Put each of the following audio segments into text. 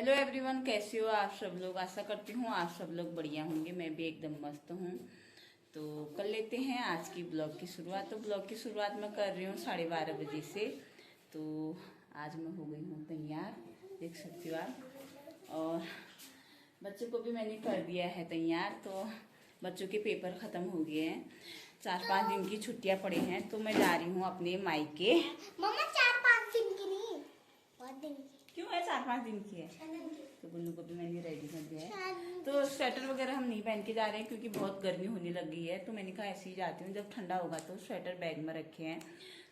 Hello everyone, कैसे हो आप सब लोग। आशा करती हूँ आप सब लोग बढ़िया होंगे। मैं भी एकदम मस्त हूँ। तो कर लेते हैं आज की ब्लॉग की शुरुआत। तो ब्लॉग की शुरुआत मैं कर रही हूँ 12:30 बजे से। तो आज मैं हो गई हूँ तैयार, देख सकती हो आप। और बच्चों को भी मैंने कर दिया है तैयार। तो बच्चों के पेपर ख़त्म हो गए हैं, 4-5 दिन की छुट्टियाँ पड़ी हैं। तो मैं जा रही हूँ अपने मायके। मम्मा 4-5 दिन की नहीं, बहुत दिन की। क्यों है? 4-5 दिन की है। तो गुन्नू को भी मैंने रेडी कर दिया है। तो स्वेटर वगैरह हम नहीं पहन के जा रहे हैं क्योंकि बहुत गर्मी होने लग गई है। तो मैंने कहा ऐसे ही जाती हूँ, जब ठंडा होगा तो स्वेटर बैग में रखे हैं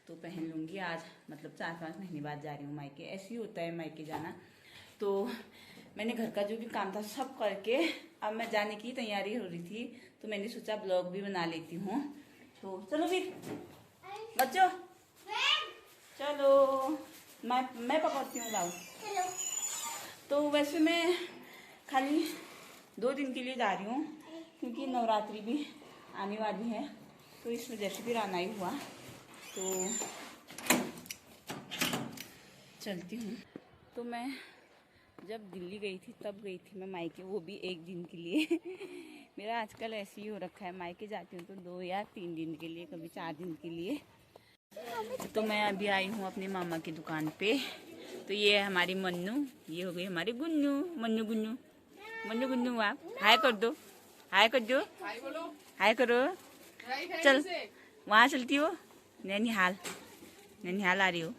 तो पहन लूँगी। आज मतलब 4-5 महीने बाद जा रही हूँ मायके। ऐसे ही होता है मायके जाना। तो मैंने घर का जो भी काम था सब करके अब मैं जाने की तैयारी हो रही थी। तो मैंने सोचा ब्लॉग भी बना लेती हूँ। तो चलो फिर बच्चों, चलो मैं पकड़ती हूँ, लाओ। तो वैसे मैं खाली 2 दिन के लिए जा रही हूँ क्योंकि नवरात्रि भी आने वाली है, तो इस वजह से फिर आना ही हुआ। तो चलती हूँ। तो मैं जब दिल्ली गई थी तब गई थी मैं मायके, वो भी 1 दिन के लिए। मेरा आजकल ऐसे ही हो रखा है, मायके जाती हूँ तो 2 या 3 दिन के लिए, कभी 4 दिन के लिए। तो मैं अभी आई हूँ अपने मामा की दुकान पे। तो ये है हमारी मन्नू, ये हो गई हमारी गुन्नू। मन्नू गुन्नू, मन्नू गुन्नू, आप हाय कर दो, हाय कर दो, हाय करो। चल वहाँ चलती हो नैनीहाल, नैनीहाल आ रही हो?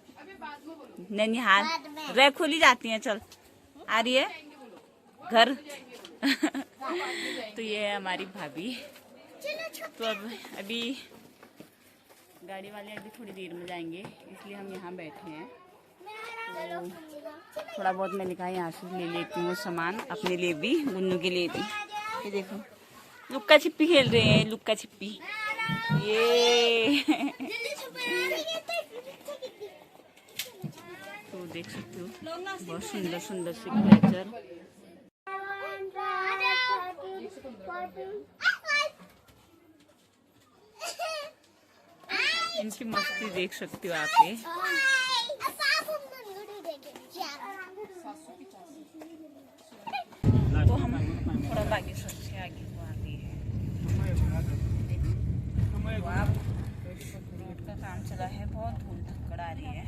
नैनीहाल रैक खोली जाती हैं, चल आ रही है घर। तो ये है हमारी भाभी। तो अब अभी गाड़ी वाले अभी थोड़ी देर में जाएंगे, इसलिए हम यहाँ बैठे हैं। तो थोड़ा बहुत मैंने कहा यहाँ से ले लेती हूँ सामान, अपने लिए भी गुन्नू के लिए भी। ये देखो लुक्का छिप्पी खेल रहे हैं, लुक्का छिप्पी। ये तो देख सकते हो बहुत सुंदर सुंदर से क्रिएचर। इनकी मस्ती देख सकते हो आप। ये तो हम थोड़ा बागेश्वर से आगे को आ गए हैं। रोड का काम चला है, बहुत धूल धक्कड़ आ रही है।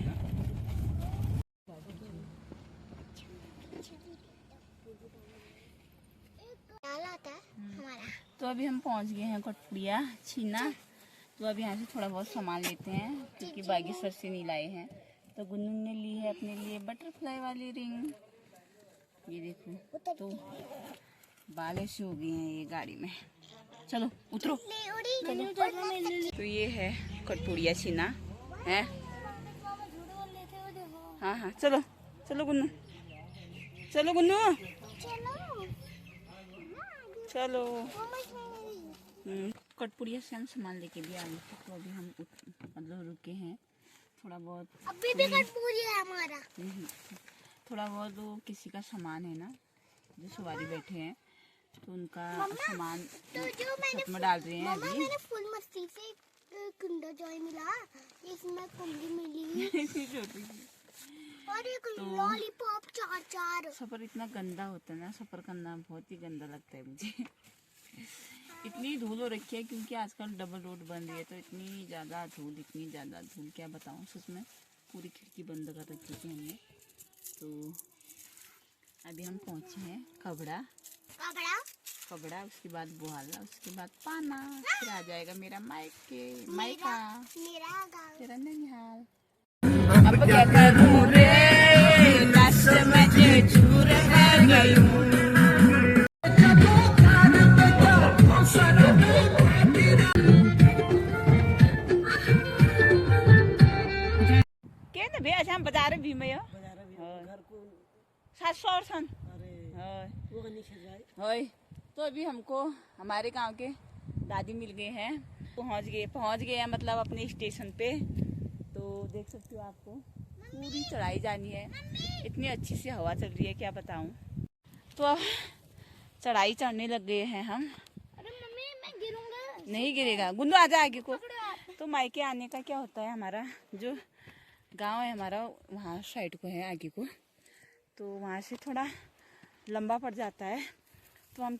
तो अभी हम पहुंच गए हैं कटपुड़िया छीना। तो अब यहाँ से थोड़ा बहुत सामान लेते हैं क्योंकि बागेश्वर से नहीं लाए हैं। तो गुन्नू ने ली है अपने लिए बटरफ्लाई वाली रिंग, ये देखो। तो बाल ऐसे हो गए हैं ये गाड़ी में। चलो उतरो, चलो। तो ये है कटपुड़िया छीना है। हाँ हाँ चलो चलो गुन्नू, चलो गुन्नू, चलो। कटपुड़िया से हम सामान लेके भी आ गए थे। तो अभी हम मतलब रुके हैं थोड़ा बहुत। अभी भी कटपुड़िया है हमारा। थोड़ा बहुत वो किसी का सामान है ना, जो सवारी बैठे हैं तो उनका सामान तो जो छत में डाल रहे हैं अभी। मैंने फुल मस्ती से किंडर जॉय मिला, इसमें कुंडी मिली छोटी और एक लॉलीपॉप 4-4। सफर इतना गंदा होता है ना, सफर करना बहुत ही गंदा लगता है मुझे। इतनी धूल हो रखी है क्योंकि आजकल डबल रोड बन रही है। तो इतनी ज़्यादा धूल, इतनी ज़्यादा धूल क्या बताऊँ। सच में पूरी खिड़की बंद कर रखी थी हमने। तो अभी हम पहुँचे हैं कबड़ा, कबड़ा, उसके बाद बुहाला, उसके बाद पाना, फिर आ जाएगा मेरा मायके, मायका, तेरा नैनीहाल। अब क्या करूं रे, लास्ट में ये चूर है गई हूं। क्या ना भैया हम बता रहे भी मैं 700 और सन। तो अभी हमको हमारे गांव के दादी मिल गए हैं, पहुंच गए हैं मतलब अपने स्टेशन पे। तो देख सकते हो आपको पूरी चढ़ाई जानी है, इतनी अच्छी सी हवा चल रही है क्या बताऊं। तो अब चढ़ाई चढ़ने लग गए हैं हम। अरे मम्मी मैं गिरूंगा। नहीं गिरेगा गुन्नू, आजा आगे को। तो मायके आने का क्या होता है, हमारा जो गांव है हमारा वहाँ साइड को है आगे को। तो वहाँ से थोड़ा लंबा पड़ जाता है, तो हम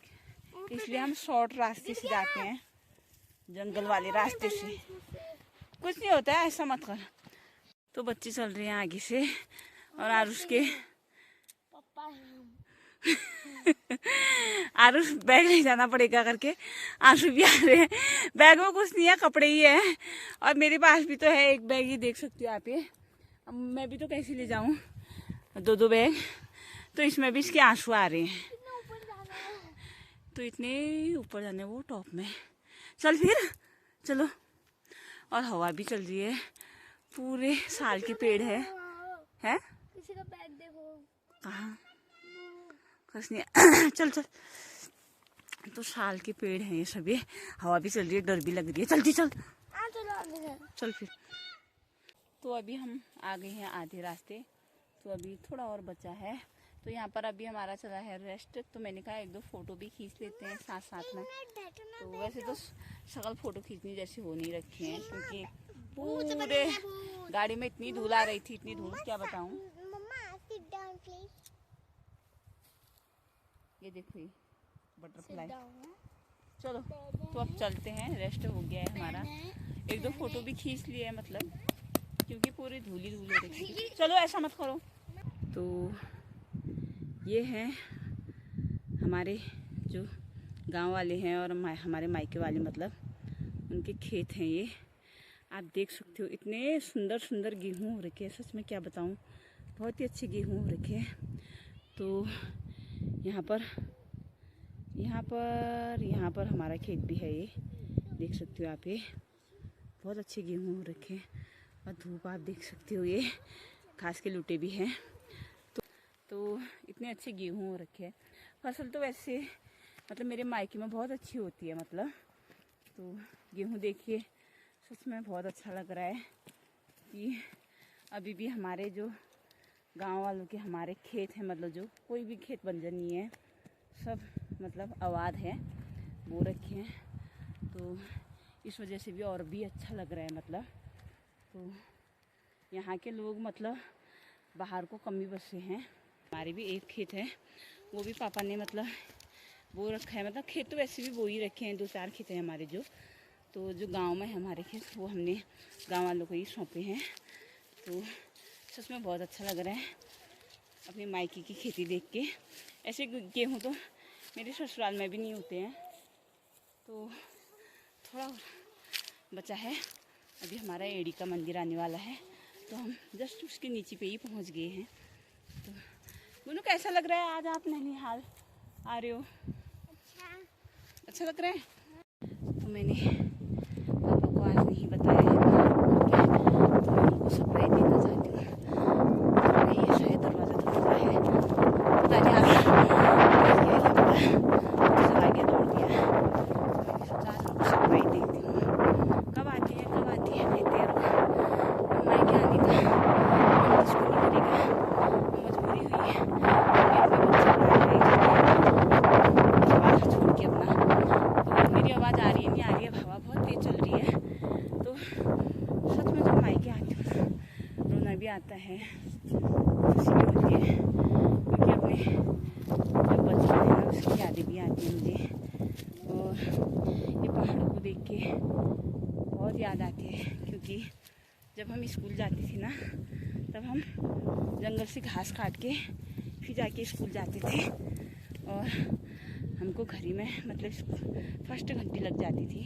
इसलिए हम शॉर्ट रास्ते से जाते हैं, जंगल वाले रास्ते से। कुछ नहीं होता है, ऐसा मत कर। तो बच्चे चल रहे हैं आगे से और आरुष के आरुष बैग ले जाना पड़ेगा करके आंसू भी आ रहे हैं। बैग में कुछ नहीं है, कपड़े ही है। और मेरे पास भी तो है एक बैग, ही देख सकती हो आप ये। अब मैं भी तो कैसे ले जाऊं 2-2 बैग, तो इसमें भी इसके आंसू आ रहे हैं। तो इतने ऊपर जाने वो टॉप में। चल फिर चलो। और हवा भी चल रही है, पूरे साल के पेड़ है। किसी का बैग देखो कहाँ, कुछ नहीं। चल चल। तो साल के पेड़ हैं ये सभी, हवा भी चल रही है, डर भी लग रही है। जल्दी चल। चल फिर। तो अभी हम आ गए हैं आधे रास्ते, तो अभी थोड़ा और बचा है। तो यहाँ पर अभी हमारा चला है रेस्ट। तो मैंने कहा 1-2 फोटो भी खींच लेते हैं साथ साथ में। तो वैसे तो शकल फोटो खींचनी जैसे हो नहीं रखे हैं, क्योंकि पूरे गाड़ी में इतनी धूल आ रही थी, इतनी धूल क्या बताऊं। ये देखो ये बटरफ्लाई। चलो तो अब चलते हैं, रेस्ट हो गया है हमारा। 1-2 फोटो भी खींच लिए है, मतलब क्योंकि पूरी धूली धूल हो रखी थी। चलो ऐसा मत करो। तो ये हैं हमारे जो गांव वाले हैं और हमारे मायके वाले, मतलब उनके खेत हैं ये। आप देख सकते हो इतने सुंदर सुंदर गेहूँ हो रखे हैं, सच में क्या बताऊँ, बहुत ही अच्छे गेहूँ हो रखे हैं। तो यहाँ पर हमारा खेत भी है, ये देख सकते हो आप। ये बहुत अच्छे गेहूँ हो रखे हैं और धूप आप देख सकते हो, ये घास के लूटे भी हैं। तो इतने अच्छे गेहूँ हो रखे हैं। फसल तो वैसे मतलब मेरे मायके में बहुत अच्छी होती है, मतलब। तो गेहूँ देखिए, सच में बहुत अच्छा लग रहा है कि अभी भी हमारे जो गांव वालों के हमारे खेत हैं, मतलब जो कोई भी खेत बंजर नहीं है, सब मतलब आबाद है, बो रखे हैं। तो इस वजह से भी और भी अच्छा लग रहा है, मतलब। तो यहाँ के लोग मतलब बाहर को कम ही बसे हैं। हमारे भी एक खेत है, वो भी पापा ने मतलब बो रखा है। मतलब खेत तो वैसे भी बो ही रखे हैं, 2-4 खेत हैं हमारे जो। तो जो गांव में हमारे खेत, वो हमने गांव वालों को ही सौंपे हैं। तो सच में बहुत अच्छा लग रहा है अपनी मायके की खेती देख के। ऐसे गेहूँ तो मेरे ससुराल में भी नहीं होते हैं। तो थोड़ा बचा है, अभी हमारा एड़ी का मंदिर आने वाला है, तो हम जस्ट उसके नीचे पे ही पहुंच गए हैं। तो बोलो कैसा लग रहा है आज आप नैनीहाल आ रहे हो? अच्छा लग रहा है। तो मैंने पापा को आज नहीं बताया है, तो मैं उनको सरप्राइज देना चाहती हूँ। ये शायद दरवाज़ा तो खुला है, पता नहीं आगे दौड़ गया। मैंने सोचा आज उनको सरप्राइज देती हूँ। कब आती है मैं देर मम्मा के आने का मन इसको नहीं करेगा, मजबूरी हुई है। छोड़ के अपना, तो मेरी आवाज़ आ रही है नहीं आ रही है, हवा बहुत तेज चल रही है। तो सच में जब मायके आती हूँ रोना भी आता है, खुशी भी होती है, क्योंकि अपने जो बचपन है ना उसकी यादें भी आती हैं मुझे। और ये पहाड़ों को देख के बहुत याद आती है, क्योंकि जब हम स्कूल जाती थी ना, तब हम जंगल से घास काट के फिर जाके स्कूल जाते थे। और हमको घर ही में मतलब फर्स्ट घंटी लग जाती थी।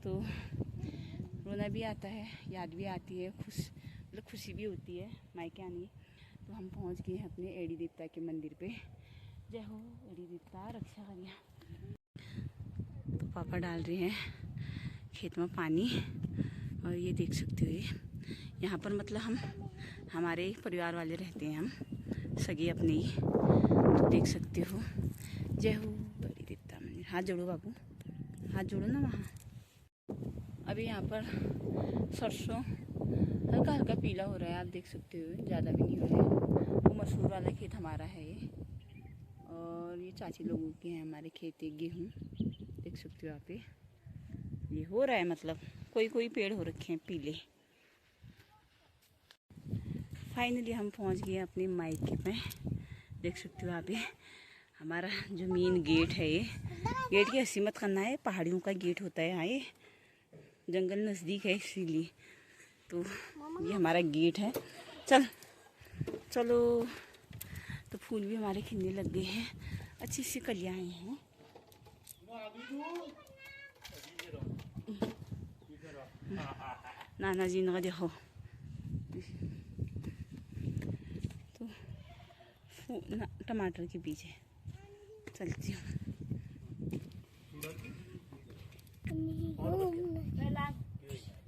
तो रोना भी आता है, याद भी आती है, मतलब खुशी भी होती है मायके आने। तो हम पहुंच गए हैं अपने एड़ी देवता के मंदिर पे। जय हो एड़ी देवता रक्षा करिया। तो पापा डाल रहे हैं खेत में पानी, और ये देख सकते हो ये यहाँ पर मतलब हमारे परिवार वाले रहते हैं, हम सगे अपने ही। तो देख सकते हो। जय हो एड़ी देवता मंदिर। हाथ जोड़ो बाबू, हाथ जोड़ो ना वहाँ। अभी यहाँ पर सरसों हल्का हल्का पीला हो रहा है, आप देख सकते हो, ज़्यादा भी नहीं हो रहा है। वो मसूर वाला खेत हमारा है ये, और ये चाची लोगों के हैं हमारे खेत। गेहूँ देख सकते हो आप, ये हो रहा है, मतलब कोई कोई पेड़ हो रखे हैं पीले। फाइनली हम पहुंच गए अपने मायके में। देख सकते हो आप, ये हमारा जो मेन गेट है, ये गेट की हंसी मत करना है, पहाड़ियों का गेट होता है यहाँ, ये जंगल नज़दीक है इसीलिए। तो ये हमारा गेट है। चलो तो फूल भी हमारे खिलने लग गए हैं, अच्छी सी कलियाँ आई हैं। नाना जी ने देखो, तो टमाटर के बीज है। चलती हूँ।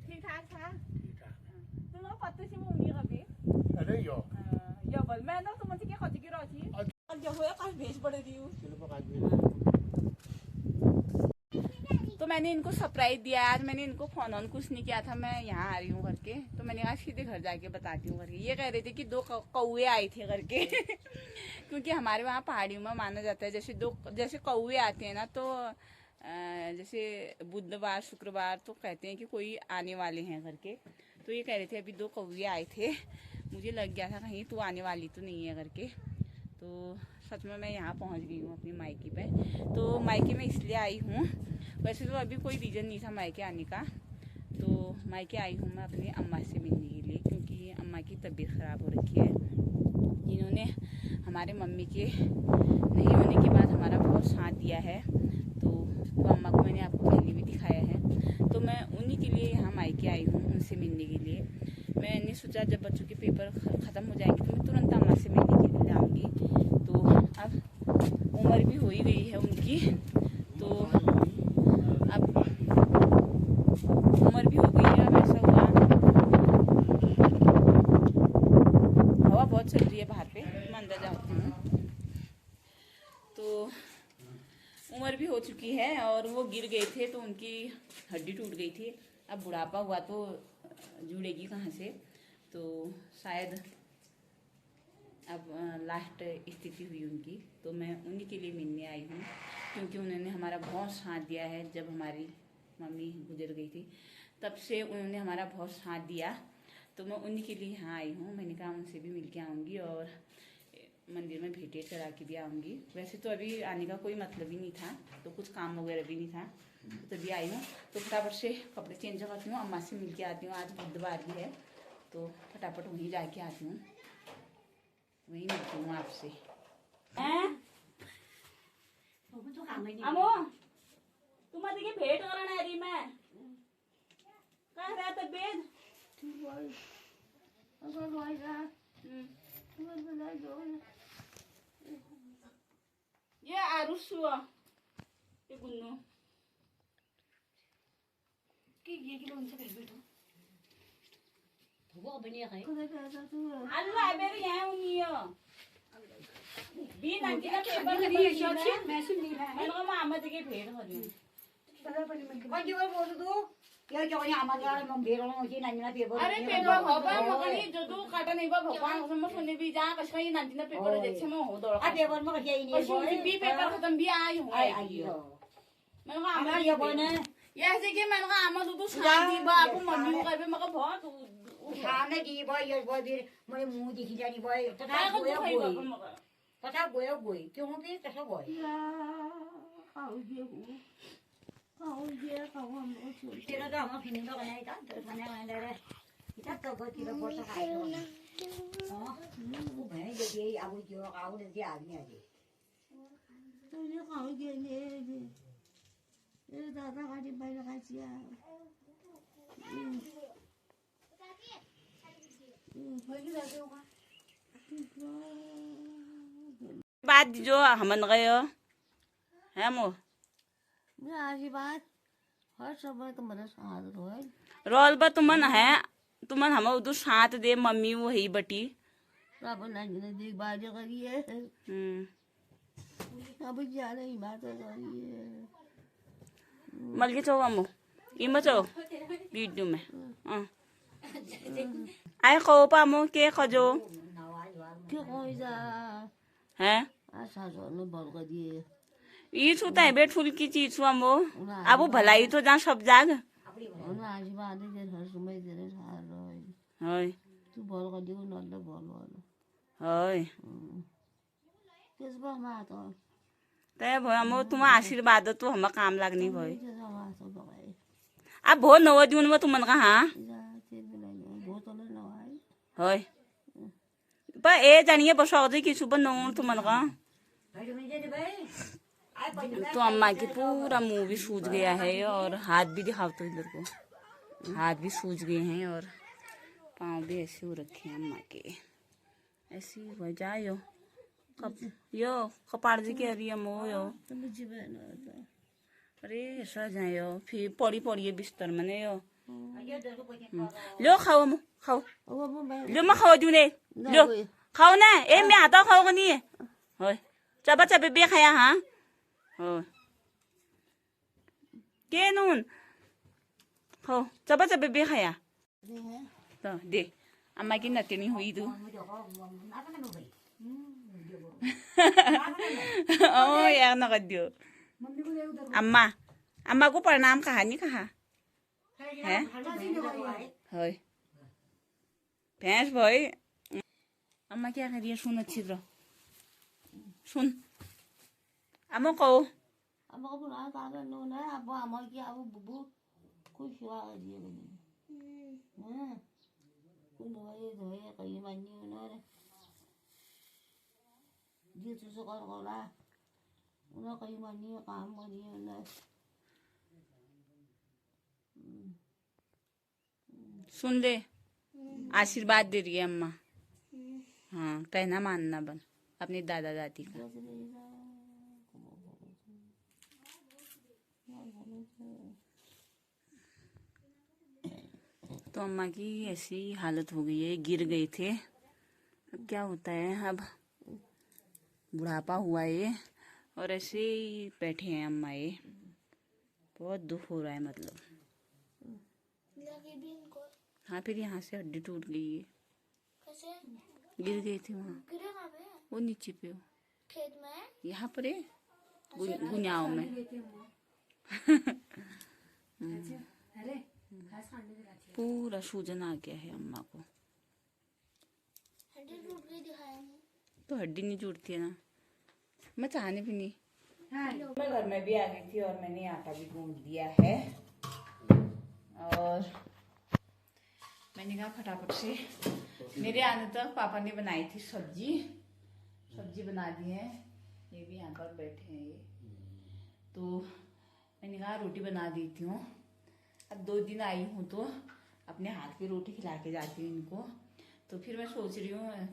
ठीक ठाक था। तुम पत्ते से मुंगी कभी? अरे यो या बोल मैं ना तुम क्या खाती क्यों रही? और जो होया काश भेज पड़ रही हूँ। तो मैंने इनको सरप्राइज दिया आज, मैंने इनको फोन ऑन कुछ नहीं किया था, मैं यहाँ आ रही हूँ करके। तो मैंने आज सीधे घर जाके बताती हूँ करके। ये कह रहे थे कि 2 कौवे आए थे करके क्योंकि हमारे वहाँ पहाड़ियों में माना जाता है जैसे कौवे आते हैं ना, तो जैसे बुधवार शुक्रवार तो कहते हैं कि कोई आने वाले हैं करके। तो ये कह रहे थे अभी 2 कौवे आए थे, मुझे लग गया था कहीं तू आने वाली तो नहीं है करके। तो सच में मैं यहाँ पहुँच गई हूँ अपनी मायके पे। तो मायके में इसलिए आई हूँ, वैसे तो अभी कोई रीज़न नहीं था मायके आने का। तो मायके आई हूँ मैं अपनी अम्मा से मिलने के लिए, क्योंकि अम्मा की तबीयत ख़राब हो रखी है। जिन्होंने हमारे मम्मी के नहीं होने के बाद हमारा बहुत साथ दिया है। तो वो अम्मा को मैंने आपको पहले भी दिखाया है। तो मैं उन्हीं के लिए यहाँ मायके आई हूँ, उनसे मिलने के लिए। मैंने सोचा जब बच्चों के पेपर ख़त्म हो जाएंगे तो मैं तुरंत अम्मा से मिलने के लिए आऊँगी। तो अब उम्र भी हो ही गई है उनकी, तो अब उम्र भी हो गई है। अब ऐसा हुआ, हवा बहुत चल रही है बाहर पे, मैं अंदर जाती हूँ। तो उम्र भी हो चुकी है और वो गिर गए थे तो उनकी हड्डी टूट गई थी। अब बुढ़ापा हुआ तो जुड़ेगी कहाँ से। तो शायद अब लास्ट स्थिति हुई उनकी। तो मैं उन्हीं के लिए मिलने आई हूँ, क्योंकि उन्होंने हमारा बहुत साथ दिया है। जब हमारी मम्मी गुजर गई थी तब से उन्होंने हमारा बहुत साथ दिया। तो मैं उन्हीं के लिए यहाँ आई हूँ। मैंने कहा उनसे भी मिल के आऊँगी और मंदिर में भेंटें चढ़ा के भी आऊँगी। वैसे तो अभी आने का कोई मतलब ही नहीं था, तो कुछ काम वगैरह भी नहीं था, तो तभी आई हूँ। तो फटाफट से कपड़े चेंज करती हूँ, अम्मा से मिल के आती हूँ। आज बुधवार भी है तो फटाफट वहीं जाके आती हूँ, वहीं मिलती हूँ आपसे। अमो तुम्हारे देखिए भेंट करना है रही मैं कह रहा तबीयत ये आरुष हुआ ये गुन्नू कि ये कि उनसे भेज बैठो वो बनिया है अल्लाह मेरे यहाँ उन्हीं बी नंदी का पेपर मैं सुन नहीं रहा मैंने कहा मामा देखिए भेंट कर रही हूँ कौन जी बोल दो यार जो यहाँ हमारे हम भेड़ रहे हैं नंदी ना पेपर अरे पेपर होगा मगनी जो तो काटा नहीं बा भगवान उसमें सुनने भी जा कश कहीं नंदी ना पेपर देखे मैं हो दौड़ आ पेपर में कहीं नहीं और बी पेपर खत्म भी आई हूँ आई हो मैंने कहा हमारे ये बोले ये ऐसे कि मैंने कहा आमा तो शादी बा आपको मम्मी को कर मगर बहुत सामने जी बोल ये बोल फिर मेरे मुंह दिखी जानी बोल पता गोया गोई क्यों भी कैसा गोई तेरा तो हम फिनिंग तो बनाई था तो बनाने रे इतना तो कोई किलो बोल तो खाई हां वो भाई जो ये अब जो आओ दे आदमी आ गए तो ये खाओ ये दादा गाड़ी बाई लगा दिया बात जो हमन गए है मो मैं आज बात हर समय तो मेरे साथ रोल बा तुमन है तुमन हम उधर साथ दे मम्मी वो ही बटी अब नहीं देख बात करिए अब जा रही बात करिए मलगे चो अमो इम चो वीडियो में आए खो पामो के खजो क्या कोई जा है आशा सोने बोल कर दिए ये छूता है बेट फुल की चीज अमो अब वो भलाई तो जा सब जाग आज बात है हर समय तेरे साथ रहे हाय तू बोल कर दियो नल्ले बोल वाला हाय किस बार मार तो तय भाई हम तुम आशीर्वाद तो हम काम लागनी भाई किस बार तो भाई अब भो 9 जून में तुम कहा जा चेक नहीं बहुत तो ना भाई होय पर ए जानिए बस औदे की सुबह 9 तुम का भाई तुम जे भाई तो अम्मा की पूरा मुंह भी सूज गया है और हाथ भी दिखाओ तो इधर को हाथ भी सूज गए हैं और पाँव भी ऐसे हो रखे हैं अम्मा के ऐसी वजह यो यो कपाड़ जी के रही मो यो तुम जी बना अरे ऐसा जाए यो फिर पड़ी पड़ी है बिस्तर में यो ये देखो कोई लो खाओ मो खाओ वो भाई लो मैं खाओ जूने लो खाओ ना ए मैं आता खाओ नहीं है होय चबा चबे बे खाया हाँ हो के नून खाओ चबा चबे बे खाया तो दे अम्मा की नतनी हुई तू ओ यार न कर दियो अम्मा अम्मा को प्रणाम कहा नहीं कहा है होय भैंस भाई अम्मा क्या कर रही है सुन अच्छी तरह सुन अम्मा कहो अब को बुला तारे नो ना अब हम की अब बुबू खुश हुआ दिए बनी हां कुन भाई धोए कहीं मानी ना रे ये तो सो कर कोला उन्हें कहीं मानी काम मानी ना सुन ले आशीर्वाद दे रही है अम्मा हाँ कहना मानना बन अपनी दादा दादी का तो अम्मा की ऐसी हालत हो गई है गिर गए थे अब क्या होता है अब बुढ़ापा हुआ है और ऐसे ही बैठे हैं अम्मा ये बहुत दुख हो रहा है मतलब लगी भी इनको हाँ फिर यहाँ से हड्डी टूट गई है कैसे गिर गई थी वहाँ गिरे कहाँ पे वो नीचे पे हो खेत में यहाँ पर है गुनियाओं में पूरा सूजन आ गया है अम्मा को हड्डी टूट गई दिखाया नहीं तो हड्डी नहीं जुड़ती है ना मैं चाहने भी नहीं मैं घर में भी आ गई थी और मैंने आटा भी गूंद दिया है और मैंने कहा फटाफट से मेरे आने तक पापा ने बनाई थी सब्जी बना दी है ये भी यहाँ पर बैठे हैं ये तो मैंने कहा रोटी बना देती हूँ अब 2 दिन आई हूँ तो अपने हाथ की रोटी खिला के जाती हूँ इनको तो फिर मैं सोच रही हूँ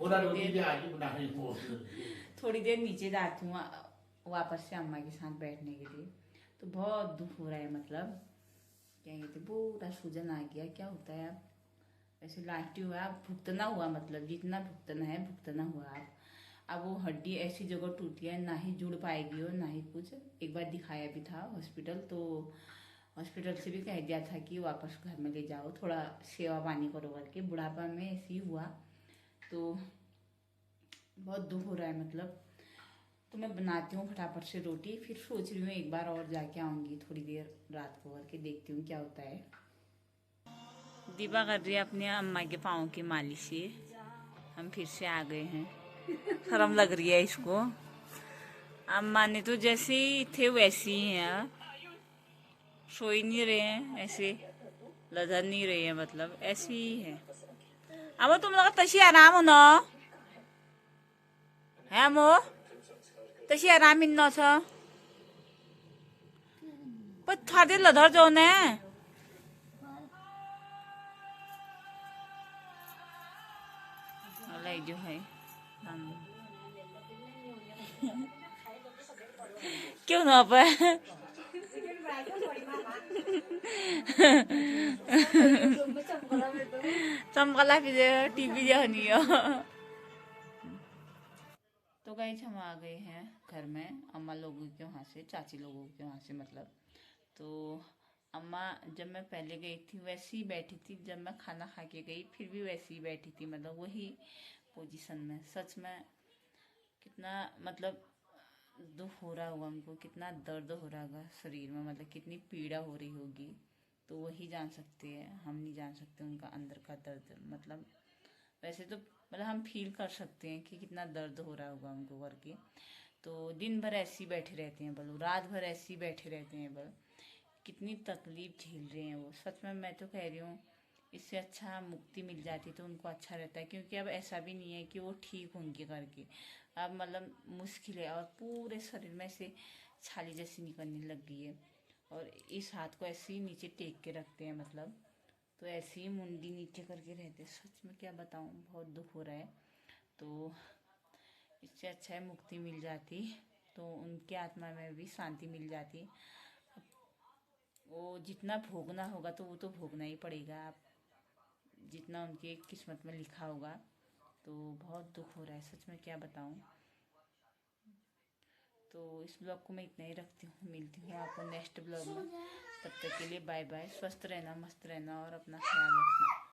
थोड़ी देर नीचे जाती हूँ वापस से अम्मा के साथ बैठने के लिए तो बहुत दुख हो रहा है मतलब क्या कहते पूरा सूजन आ गया क्या होता है अब वैसे लास्ट हुआ अब भुगतना हुआ मतलब जितना भुगतना है भुगतना हुआ अब वो हड्डी ऐसी जगह टूटी है ना ही जुड़ पाएगी और ना ही कुछ एक बार दिखाया भी था हॉस्पिटल तो हॉस्पिटल से भी कह दिया था कि वापस घर में ले जाओ थोड़ा सेवा पानी करो करके बुढ़ापा में ऐसे ही हुआ तो बहुत दुख हो रहा है मतलब तो मैं बनाती हूँ फटाफट से रोटी फिर सोच रही हूँ एक बार और जाके आऊँगी थोड़ी देर रात को करके देखती हूँ क्या होता है दीपा कर रही है अपने अम्मा के पाँव की मालिश से हम फिर से आ गए हैं शर्म लग रही है इसको अम्मा ने तो जैसे ही थे वैसे ही हैं सो ही नहीं रहे हैं ऐसे लदर नहीं रहे हैं मतलब ऐसे ही है अब तुम लोग तशी आराम हो ना है मो तशी आराम इन न छ पर थादे लदर जाओ ने लाइक जो है क्यों ना पर चमकला फिर टीवी जो नहीं हो तो गाइस हम आ गए हैं घर में अम्मा लोगों के वहाँ से चाची लोगों के वहाँ से मतलब तो अम्मा जब मैं पहले गई थी वैसे ही बैठी थी जब मैं खाना खा के गई फिर भी वैसे ही बैठी थी मतलब वही पोजीशन में सच में कितना मतलब दुख हो रहा होगा उनको कितना दर्द हो रहा होगा शरीर में मतलब कितनी पीड़ा हो रही होगी तो वही जान सकते हैं हम नहीं जान सकते उनका अंदर का दर्द मतलब वैसे तो मतलब हम फील कर सकते हैं कि कितना दर्द हो रहा होगा उनको करके। तो दिन भर ऐसे ही बैठे रहते हैं बल, रात भर ऐसे ही बैठे रहते हैं बल, कितनी तकलीफ झेल रहे हैं वो। सच में मैं तो कह रही हूँ इससे अच्छा मुक्ति मिल जाती तो उनको अच्छा रहता है, क्योंकि अब ऐसा भी नहीं है कि वो ठीक होंगे करके। अब मतलब मुश्किल है, और पूरे शरीर में से छाली जैसी निकलने लग गई है। और इस हाथ को ऐसे ही नीचे टेक के रखते हैं, मतलब तो ऐसे ही मुंडी नीचे करके रहते हैं। सच में क्या बताऊँ, बहुत दुख हो रहा है। तो इससे अच्छा है मुक्ति मिल जाती तो उनकी आत्मा में भी शांति मिल जाती। वो जितना भोगना होगा तो वो तो भोगना ही पड़ेगा, आप जितना उनके किस्मत में लिखा होगा। तो बहुत दुख हो रहा है, सच में क्या बताऊं। तो इस ब्लॉग को मैं इतना ही रखती हूँ, मिलती हूँ आपको नेक्स्ट ब्लॉग में। तब तक के लिए बाय बाय, स्वस्थ रहना, मस्त रहना और अपना ख्याल रखना।